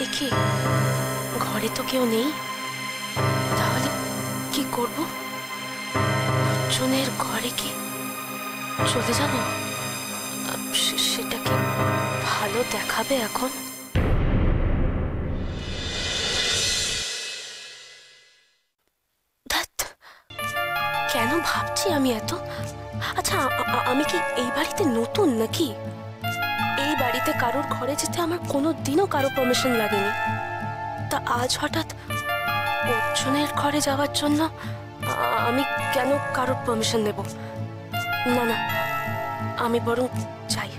একে ঘরে তো কেউ নেই, তাহলে কি করব? অর্জুনের ঘরে কি চলে যাব? সেটা কি ভালো দেখাবে এখন? কেন ভাবছি আমি এত? আচ্ছা, আমি কি এই বাড়িতে নতুন নাকি? এই বাড়িতে কারোর ঘরে যেতে আমার কোনোদিনও কারো পারমিশন লাগেনি। তা আজ হঠাৎ অর্জুনের ঘরে যাওয়ার জন্য আমি কেন কারোর পারমিশন নেব? না না, আমি বরং যাই।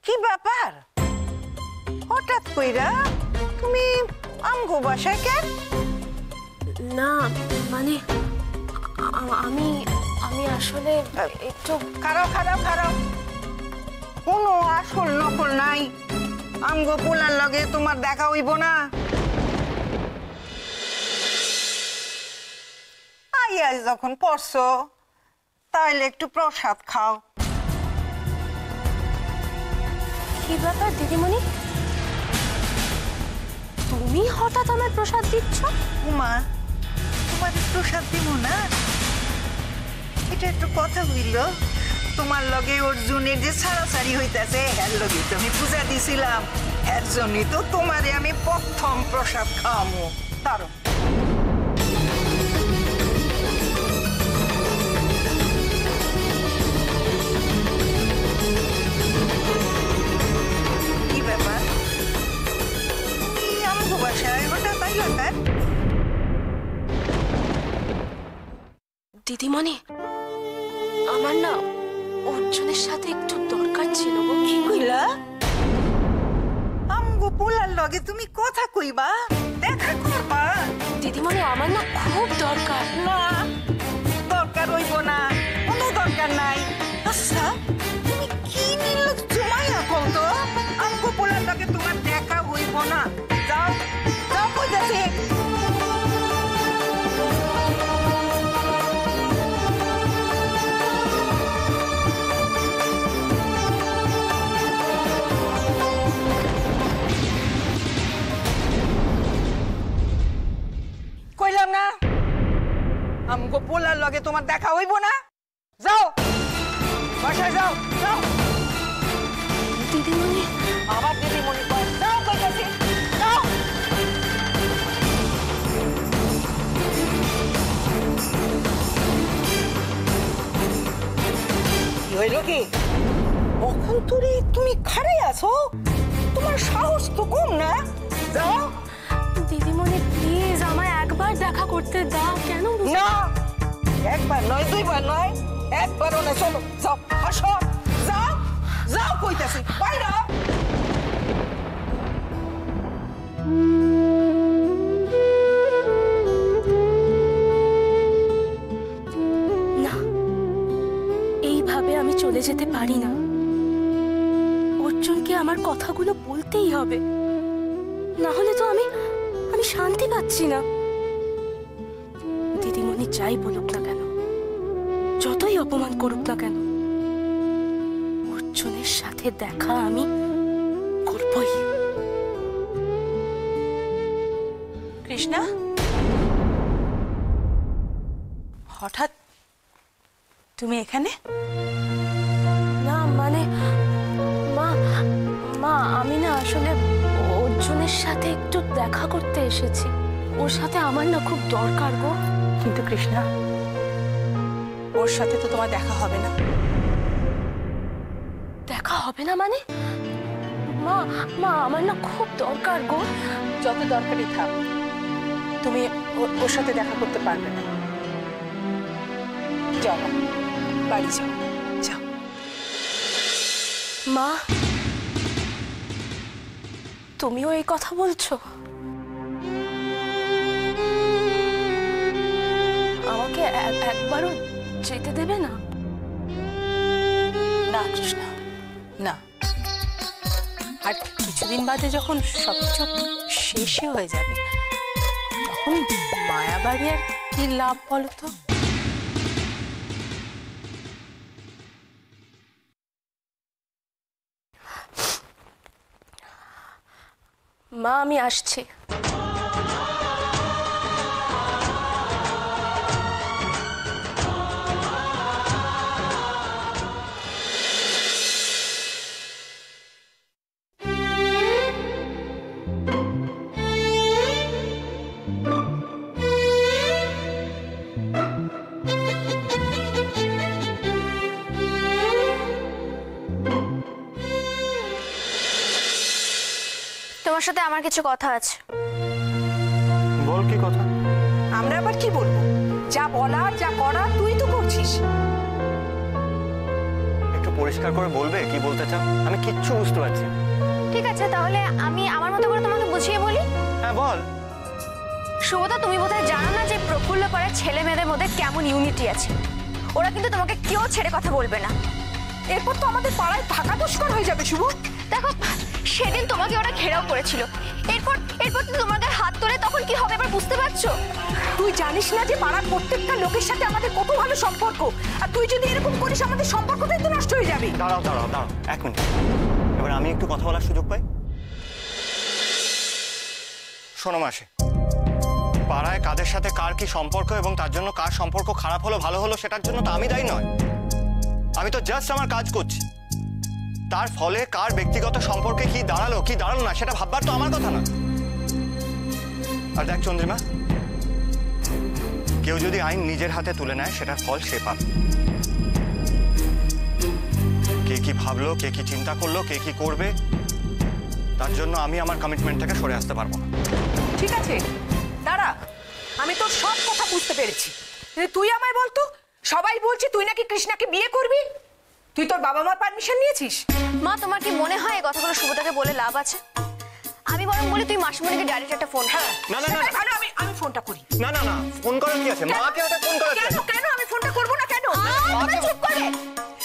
কি ব্যাপার হঠাৎ কইরা তুমি আমগো বাসায় কেন? না মানে আমি আমি আসলে একটু খারাপ খারাপ খারাপ, কোনো আসল নকল নাই। আমগো পোলার লগে তোমার দেখা হইব না। আইয়া যখন পড়ছো তাহলে একটু প্রসাদ খাও। কি ব্যাপার দিদিমণি, তুমি হঠাৎ আমার প্রসাদ দিচ্ছ? উমা, তোমার প্রসাদ দিব না? এটা একটু কথা হইল। তোমার লগে অর্জুনের যে ছাড়াছাড়ি হইতেছে এর লগে তো আমি পূজা দিছিলাম, এর জন্যই তো তোমারে আমি প্রথম প্রসাদ খাওয়ামো। তারও কি ব্যাপার, তুমি আমগো বাসায় হঠাৎ আইলা কেন? দিদিমণি, আমার না অর্জুনের সাথে একটু দরকার ছিল গো। কি কইলা? আমগো পোলার লগে তুমি কথা কইবা, দেখা করবা? দিদিমণি, আমার না খুব দরকার। না, দরকার হইব না, কোনো দরকার নাই। আচ্ছা, তুমি কি নির্লজ্জ জমাইয়া কল তো? আমগো পোলার লগে তোমার দেখা হইব না। যাও যাও কইতাছি। কইলাম না আমগো পোলার লগে তোমার দেখা হইব না। যাও বাসায় যাও। যাও। দিদিমণি, আবার দিদিমণি কয়, যাও কইতাছি। যাও। কি হইল কি? কখন তুই তুমি খাড়াই আছো? তোমার সাহস তো কম না। যাও। দিদিমণি প্লিজ আমায় একবার দেখা করতে দাও। কেন না, একবার নয় দুইবার নয়, একবারও না। চলো যাও, আসো। যাও যাও কইতাছি, বাইরে। না, এইভাবে আমি চলে যেতে পারি না। অর্জুনকে আমার কথাগুলো বলতেই হবে, না হলে তো আমি শান্তি পাচ্ছি না। দিদিমণি যাই বলুক না কেন, যতই অপমান করুক না কেন, অর্জুনের সাথে দেখা আমি করবই। কৃষ্ণা, হঠাৎ তুমি এখানে? না মানে মা আমি না আসলে অর্জুনের সাথে একটু দেখা করতে এসেছি। ওর সাথে আমার না খুব দরকার গো। কিন্তু কৃষ্ণা, ওর সাথে তো তোমার দেখা হবে না। দেখা হবে না মানে? মা আমার না খুব দরকার গো। যত দরকারই থাক, তুমি ওর সাথে দেখা করতে পারবে না। যাও বাড়ি যাও। যাও। মা, তুমিও এই কথা বলছো? আমাকে একবারও যেতে দেবে না? না কৃষ্ণা, না। আর কিছুদিন বাদে যখন সবকিছু শেষই হয়ে যাবে, তখন মায়াবাড়ি আর কি লাভ বলো তো? মা আমি আসছি। তোমার সাথে আমার কিছু কথা আছে। বল কি কথা? আমরা আবার কি বলবো? যা বলার যা করার তুই তো করছিস। একটু পরিষ্কার করে বলবে কি বলতে চাও? আমি কিচ্ছু বুঝতে পারছি না। ঠিক আছে, তাহলে আমি আমার মতো করে তোমাকে বুঝিয়ে বলি। হ্যাঁ বল। শুভদা, তুমি বোধহয় জানো না যে প্রফুল্ল পাড়ার ছেলে মেয়েদের মধ্যে কেমন ইউনিটি আছে। ওরা কিন্তু তোমাকে কেউ ছেড়ে কথা বলবে না। এরপর তো আমাদের পাড়ায় থাকা দুষ্কর হয়ে যাবে শুভ। দেখো, সেদিন তোমাকে ওরা ঘেরাও করেছিল, এরপর তো তোমাকে হাত তোলে, তখন কি হবে এবার বুঝতে পারছো? তুই জানিস না যে পাড়ার প্রত্যেকটা লোকের সাথে আমাদের কত ভালো সম্পর্ক, আর তুই যদি এরকম করিস আমাদের সম্পর্কটাই তো নষ্ট হয়ে যাবে। দাঁড়াও দাঁড়াও দাঁড়াও, এক মিনিট। এবার আমি একটু কথা বলার সুযোগ পাই। শোনো মাসি, পাড়ায় কাদের সাথে কার কি সম্পর্ক এবং তার জন্য কার সম্পর্ক খারাপ হলো ভালো হলো সেটার জন্য তো আমি দায়ী নয়। আমি তো জাস্ট আমার কাজ করছি। তার ফলে কার ব্যক্তিগত সম্পর্কে কি দাঁড়ালো কি দাঁড়ালো না সেটা ভাববার তো আমার কথা না। আর দেখ চন্দ্রিমা, কেউ যদি আইন নিজের হাতে তুলে নেয় সেটার ফল সে পাবে। কে কি ভাবলো, কে কি চিন্তা করলো, কে কি করবে, তার জন্য আমি আমার কমিটমেন্ট থেকে সরে আসতে পারবো না। ঠিক আছে, দাঁড়া, আমি তোর সব কথা বুঝতে পেরেছি। তুই আমায় বলতো, সবাই বলছে তুই নাকি কৃষ্ণাকে বিয়ে করবি। তুই তোর বাবা মার পারমিশন নিয়েছিস? মা, তোমার কি মনে হয় এই কথাগুলো শুভদাকে বলে লাভ আছে? আমি বরং বলি তুই মাসিমণিকে ডাইরেক্ট একটা ফোন। হ্যাঁ, না না না, ভালো, আমি ফোনটা করি। না না না, ফোন করার কি আছে? মাকে ওটা ফোন করার কি আছে? কেন আমি ফোনটা করব না কেন? তুমি চুপ করে।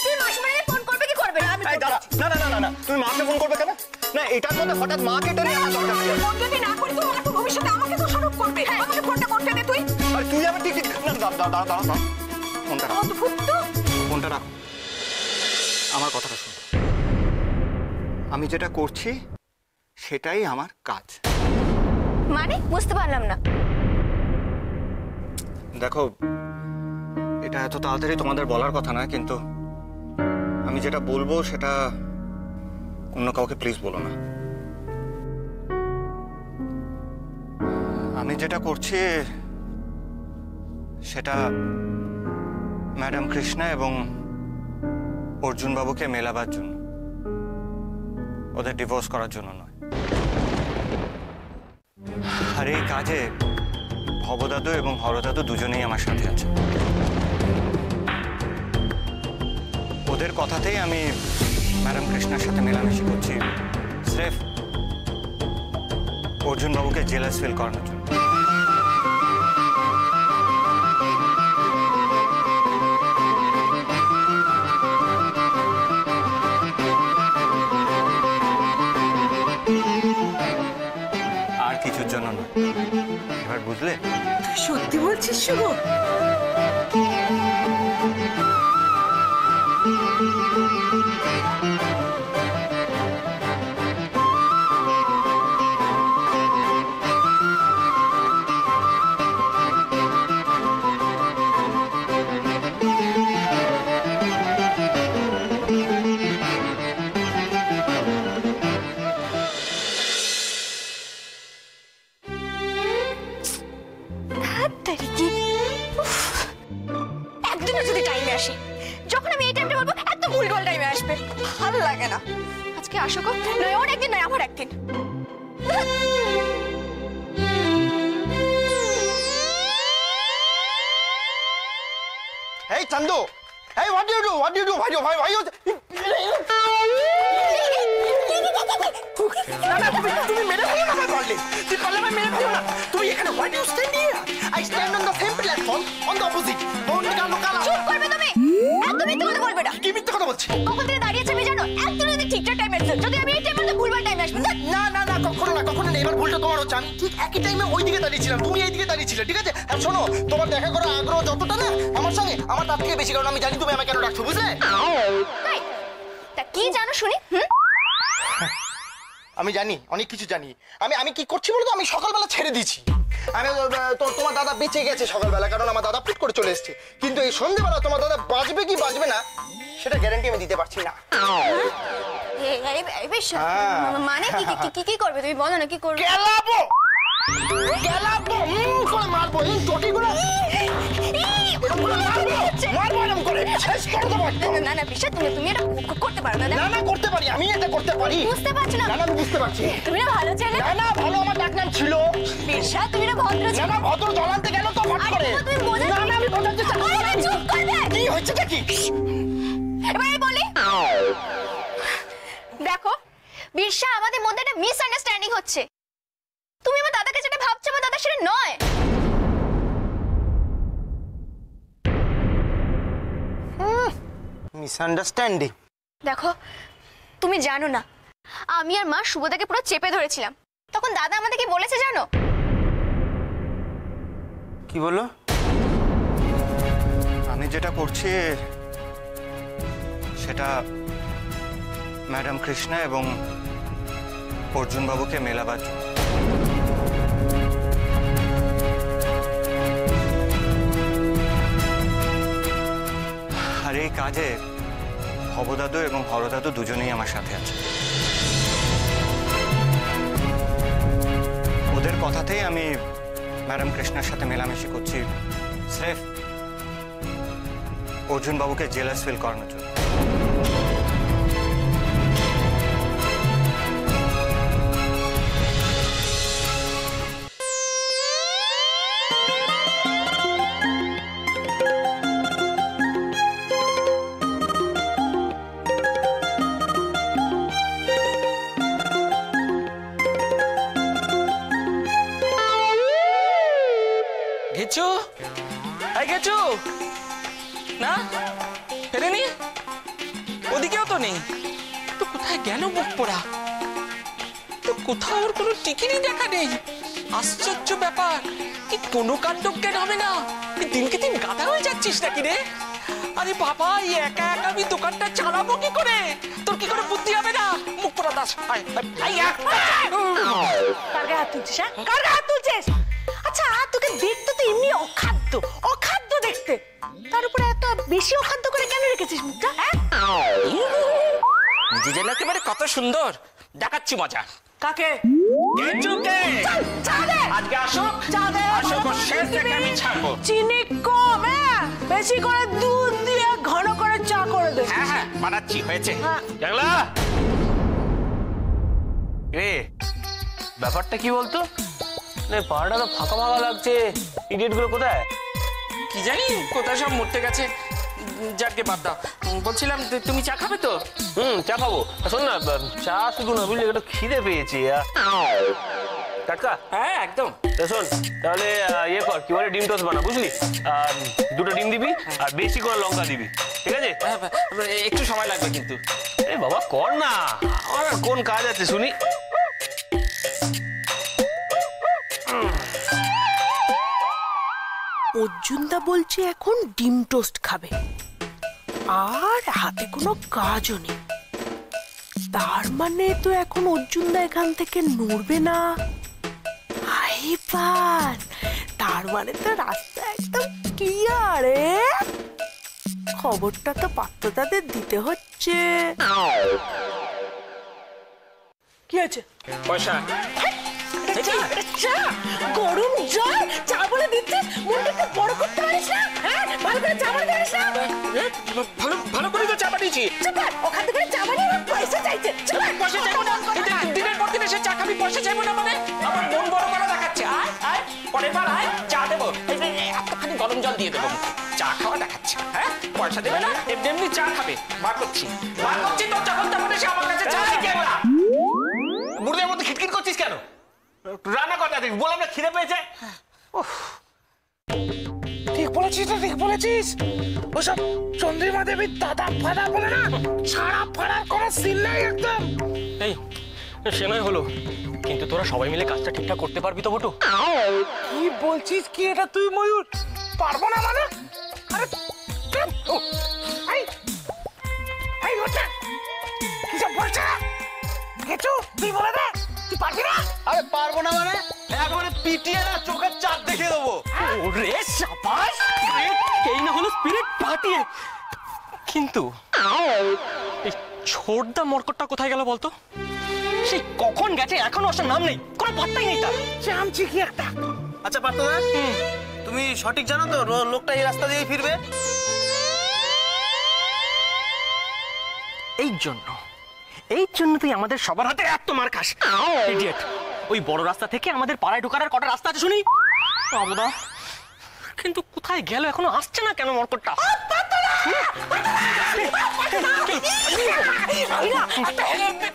তুই মাসিমণিকে ফোন করবে কি করবে না? আমি এই দাঁড়া, না না না না না, তুমি মাকে ফোন করবে কেন? না, এটার মধ্যে হঠাৎ মাকে টেনে আনার দরকার কি? ফোন যদি না করি তো ওরা তো ভবিষ্যতে আমাকে দোষারোপ করবে। আমাকে ফোনটা করতে দে তুই। আর তুই আমি ঠিক না, দাঁড়া দাঁড়া দাঁড়া, ফোনটা রাখ, অদ্ভুত তো। ফোনটা রাখ, আমার কথাটা শোন। আমি যেটা করছি সেটাই আমার কাজ। মানে বুঝতে পারলাম না। দেখো, এটা এত তাড়াতাড়ি তোমাদের বলার কথা নয়, কিন্তু আমি যেটা বলবো সেটা অন্য কাউকে প্লিজ বলো না। আমি যেটা করছি সেটা ম্যাডাম কৃষ্ণা এবং অর্জুন বাবুকে মেলাবার জন্য, ওদের ডিভোর্স করার জন্য নয়। আর এই কাজে ভবদাদু এবং হরদাদু দুজনেই আমার সাথে আছে। ওদের কথাতেই আমি ম্যাডাম কৃষ্ণার সাথে মেলামেশি করছি, স্রেফ অর্জুন বাবুকে জেলাস ফিল করানোর জন্য। আর কিছুর জন্য নয়। এবার বুঝলে? সত্যি বলছিস শুভ? একদিনও যদি টাইমে আসি, যখন আমি এই টাইমটা বলবো একদম ভুলভাল টাইমে আসবে। ভালো লাগে না। আজকে আসো গো, নয় ওর একদিন নয় আমার একদিন। Hey, Chandu! Hey, what do you do? What do you do? Why you? তুমি মেরে ফেলো না পারলে। তুই পারলে আমি মেরে ফেলো না। তুমি এখানে why do you stand here? I stand on the same platform on the opposite. চুপ করবে তুমি? একদমই তো কথা বলবে না। কি মিথ্যে কথা বলছি? কখন থেকে দাঁড়িয়েছে আমি জানো? একদম যদি ঠিকঠাক টাইমে আসবে, যদি আমি এই টাইমে ভুলভাল টাইমে আসবে। না না না, কখনো না, কখনো না। এবার ভুলটা তোমার হচ্ছে। আমি ঠিক একই টাইমে ওই দিকে দাঁড়িয়েছিলাম, তুমি এই দিকে দাঁড়িয়েছিলে, ঠিক আছে? আর শোনো, তোমার দেখা করার আগ্রহ যতটা না আমার সঙ্গে, আমার তার থেকে বেশি, কারণ আমি জানি তুমি আমাকে কেন ডাকছো, বুঝলে? তাই? তা কি জানো শুনি? আমি জানি, অনেক কিছু জানি। আমি কি করছি বলতো, আমি সকালবেলা ছেড়ে দিয়েছি। আমি তোমার দাদা বেঁচে গেছে সকালবেলা, কারণ আমার দাদা পিট করে চলে এসেছে। কিন্তু এই সন্ধ্যেবেলা তোমার দাদা বাঁচবে কি বাঁচবে না সেটা গ্যারান্টি আমি দিতে পারছি না। মানে কি করবে তুমি বলো না, কি করবে? গেলাবো করে মারবো এই টটিগুলো, না না বিশ্বাস, তুমি এটা করতে পারো না। না করতে পারি, আমি এটা করতে পারি। বুঝতে পারছো না? আমি বুঝতে পারছি। তুমি না ভালো ছেলে। না ভালো আমার ডাকনাম ছিল। বিশ্বাস তুমি না ভদ্র ছেলে। না ভদ্র জ্বলাতে গেল তো ফট করে। তুমি বোঝা না, আমি বোঝাতে চাই। আরে চুপ করবে। কি হয়েছে কি? এবারে বলি, দেখো বিরসা, আমাদের মধ্যে একটা মিসআন্ডারস্ট্যান্ডিং হচ্ছে। তুমি আমার দাদাকে যেটা ভাবছো আমার দাদা সেটা নয়। মিসআন্ডারস্ট্যান্ডিং? দেখো তুমি জানো না, আমি আর মা শুভদাকে পুরো চেপে ধরেছিলাম। তখন দাদা আমাদেরকে বলেছে জানো? কি বললো? আমি যেটা করছি সেটা ম্যাডাম কৃষ্ণা এবং অর্জুন বাবুকে মেলাবার জন্য। আর এই কাজে ভবদাদু এবং হরদাদু দুজনেই আমার সাথে আছে। ওদের কথাতেই আমি ম্যাডাম কৃষ্ণার সাথে মেলামেশি করছি, স্রেফ অর্জুন বাবুকে জেলাস ফিল করানোর জন্য। গেছো? এই গেছো না? ফেরেনি? ওদিকেও তো নেই। তো কোথায় গেল মুখ পোড়া? তো কোথাও ওর কোনো টিকিরই দেখা নেই। আশ্চর্য ব্যাপার, কি কোনো কাণ্ড জ্ঞান হবে না? দিনকে দিন গাধা হয়ে যাচ্ছিস নাকি রে? আরে বাবা, এই একা একা আমি দোকানটা চালাবো কি করে? তোর কি করে বুদ্ধি হবে না? মুখ পোড়া দাস। কার গায়ে হাত তুলছিস? হ্যাঁ, কার গায়ে হাত তুলছিস? আচ্ছা, তোকে দেখতে তো এমনি অখাদ্য দেখতে, তার উপরে এত বেশি অখাদ্য করে কেন রেখেছিস মুখটা? নিজে যেন একেবারে কত সুন্দর, দেখাচ্ছি মজা। কাকে? গেচুকে আজকে আসুক, আসুক, ওর শেষ দেখে আমি ছাড়বো। চিনি কম, বেশি করে দুধ দিয়ে ঘন করে চা করে দে। হ্যাঁ বানাচ্ছি, হয়েছে। জানলা রে, ব্যাপারটা কি বলতো? পাড়াটা তো ফাঁকা ফাঁকা লাগছে, ইডিয়েট গুলো কোথায়? কি জানি কোথায় সব মরতে গেছে। যাকে বাদ দাও, বলছিলাম তুমি চা খাবে তো? চা খাবো। শোন না, চা শুধু না, বুঝলি, একটু খিদে পেয়েছি। টাটকা? হ্যাঁ একদম। শোন তাহলে ইয়ে কর, কি বলে, ডিম টোস্ট বানা, বুঝলি? আর দুটো ডিম দিবি আর বেশি করে লঙ্কা দিবি, ঠিক আছে? একটু সময় লাগবে কিন্তু। এ বাবা কর না, আমার আর কোন কাজ আছে শুনি। অর্জুনদা বলছে এখন ডিম টোস্ট খাবে, আর হাতে কোনো কাজও নেই। তার মানে তো এখন অর্জুনদা এখান থেকে নড়বে না। তার মানে তো রাস্তা একদম ক্লিয়ার। খবরটা তো পাত্রদাদের দিতে হচ্ছে। কি হয়েছে? পয়সা গরম জল চা বলে দিচ্ছিস, মুখটা বড় করতে পারিস না? হ্যাঁ, ভালো করে চা বানিয়ে দিস না? ভালো করে তো চা বানিয়েছি। ওখান থেকে চা বানিয়ে আমার পয়সা চাইছে। পয়সা চাইবো না, দিনের পর দিন এসে চা খাবি, পয়সা চাইবো না মানে? আমার মন বড় বড় দেখাচ্ছে। আয় পরের বার আয়, চা দেবো। এতখানি গরম জল দিয়ে দেবো, চা খাওয়া দেখাচ্ছে। হ্যাঁ, পয়সা দেবে না, এমনি চা খাবে। বার করছি তোর যখন তখন এসে আমার কাছে চা চাইছে। মুড়দের মধ্যে খিটখিট করছিস কেন? রান্না কথা দেখ, বললাম না খিদে পেয়েছে। ঠিক বলেছিস। ওসব চন্দ্রিমা দেবীর দাদা ফাদা বলে না, সারা ফাড়ার কোনো সিন নাই একদম। এই সে নয় হলো, কিন্তু তোরা সবাই মিলে কাজটা ঠিকঠাক করতে পারবি তো বটু? কি বলছিস কি এটা তুই ময়ূর? পারবো না মানে? আরে কি সব বলছে? কিছু তুই বলে দে। পারবি না? আরে পারবো না মানে একবারে পিটিয়ে না চোখের চাঁদ দেখিয়ে দেবো। ওরে সাবাস, এই না হলো স্পিরিট পার্টি। কিন্তু এই ছোটদা মরকটটা কোথায় গেল বলতো? সেই কখন গেছে এখনো আসার নাম নেই, কোনো পাত্তাই নেই তার। চামচি কি একটা। আচ্ছা পার্থদা, তুমি সঠিক জানো তো লোকটা এই রাস্তা দিয়েই ফিরবে? এই জন্য তুই আমাদের সবার হাতে এত মার খাস। ইডিয়েট, ওই বড় রাস্তা থেকে আমাদের পাড়ায় ঢোকার আর কটা রাস্তা আছে শুনি? বাবুদা, কিন্তু কোথায় গেল এখনো আসছে না কেন মরকটটা?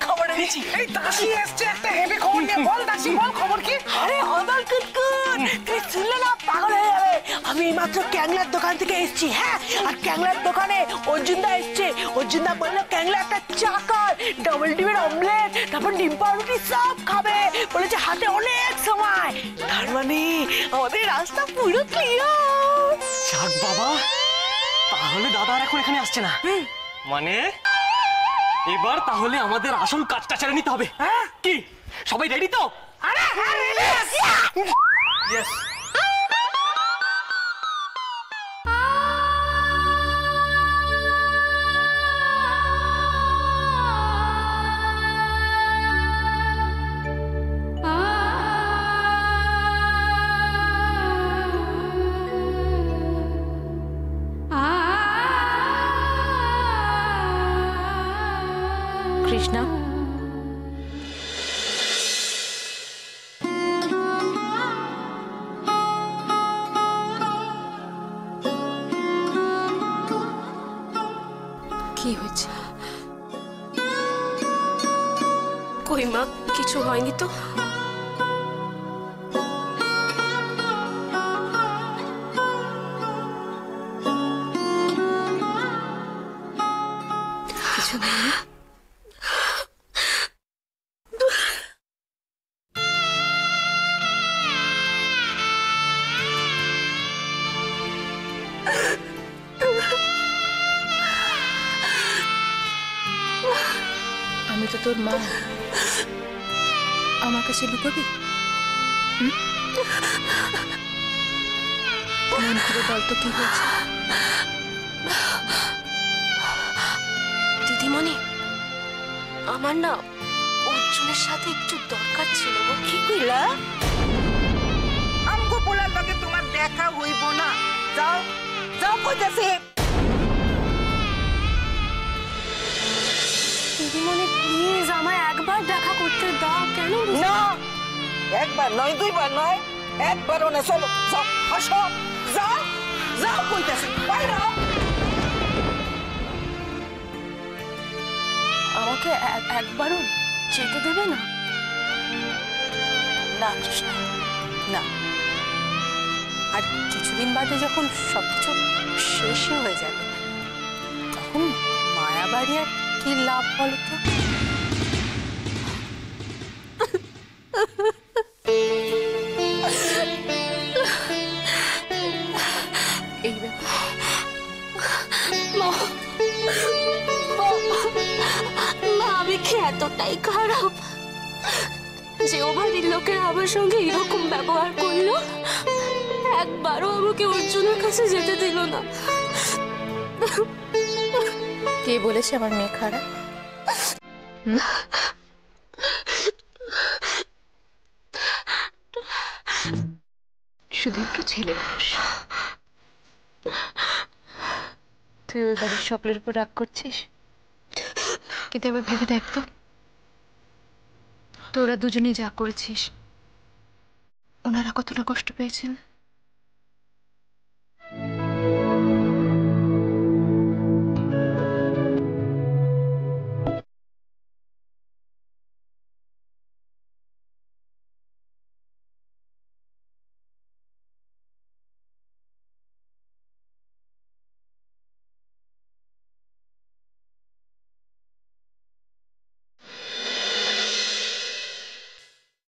খবর এনেছি, এই দাসী এসছে একটা হেভি খবর নিয়ে। বল দাসী, বল খবর কি? আরে অদল কুতকুত, তুই শুনলে না পাগল হয়ে যাবে। আমি এইমাত্র ক্যাংলার দোকান থেকে এসেছি। হ্যাঁ, আর ক্যাংলার দোকানে অর্জুনদা এসছে। অর্জুনদা বললো ক্যাংলা একটা চাকার ডবল ডিমের অমলেট, তারপর ডিম পাউরুটি সব খাবে। বলেছে হাতে অনেক সময়। তার মানে আমাদের রাস্তা পুরো ক্লিয়ার। যাক বাবা, তাহলে দাদা আর এখন এখানে আসছে না। মানে এবার তাহলে আমাদের আসল কাজটা ছেড়ে নিতে হবে। কি সবাই রেডি তো? আরে হ্যাঁ, ইয়েস। কৃষ্ণা, কি হয়েছে? কই মা, কিছু হয়নি তো? কিছু হয়নি? আমি তো তোর মা, আমার কাছে লুকোবি? মন করে বল তো কি হয়েছে? দিদিমণি, আমার না অর্জুনের সাথে একটু দরকার ছিল গো। কি কইলা? আমগো পোলার লগে তোমার দেখা হইব না। যাও যাও কইতাছে। দিদিমণি প্লিজ আমায় একবার দেখা করতে দাও। কেন না, একবার নয়, দুইবার নয়, একবারও না। চলো যাও, আসো, যাও যাও কইতাছে। বাইরে আমাকে একবারও যেতে দেবে না? না কৃষ্ণ, না। আর কিছুদিন বাদে যখন সবকিছু শেষই হয়ে যাবে, তখন মায়াবাড়ি আর কি লাভ বলো তো? এই ব্যাপার মা, আমি কি এতটাই খারাপ যে ও বাড়ির লোকেরা আমার সঙ্গে এরকম ব্যবহার করলো? একবারও আমাকে অর্জুনের কাছে যেতে দিল না। কে বলেছে আমার মেয়ে খারাপ? শুধু একটু ছেলে মানুষ। তুই ওই বাড়ির সকলের উপর রাগ করছিস, কিন্তু এবার ভেবে দেখ তো, তোরা দুজনেই যা করেছিস ওনারা কতটা কষ্ট পেয়েছেন।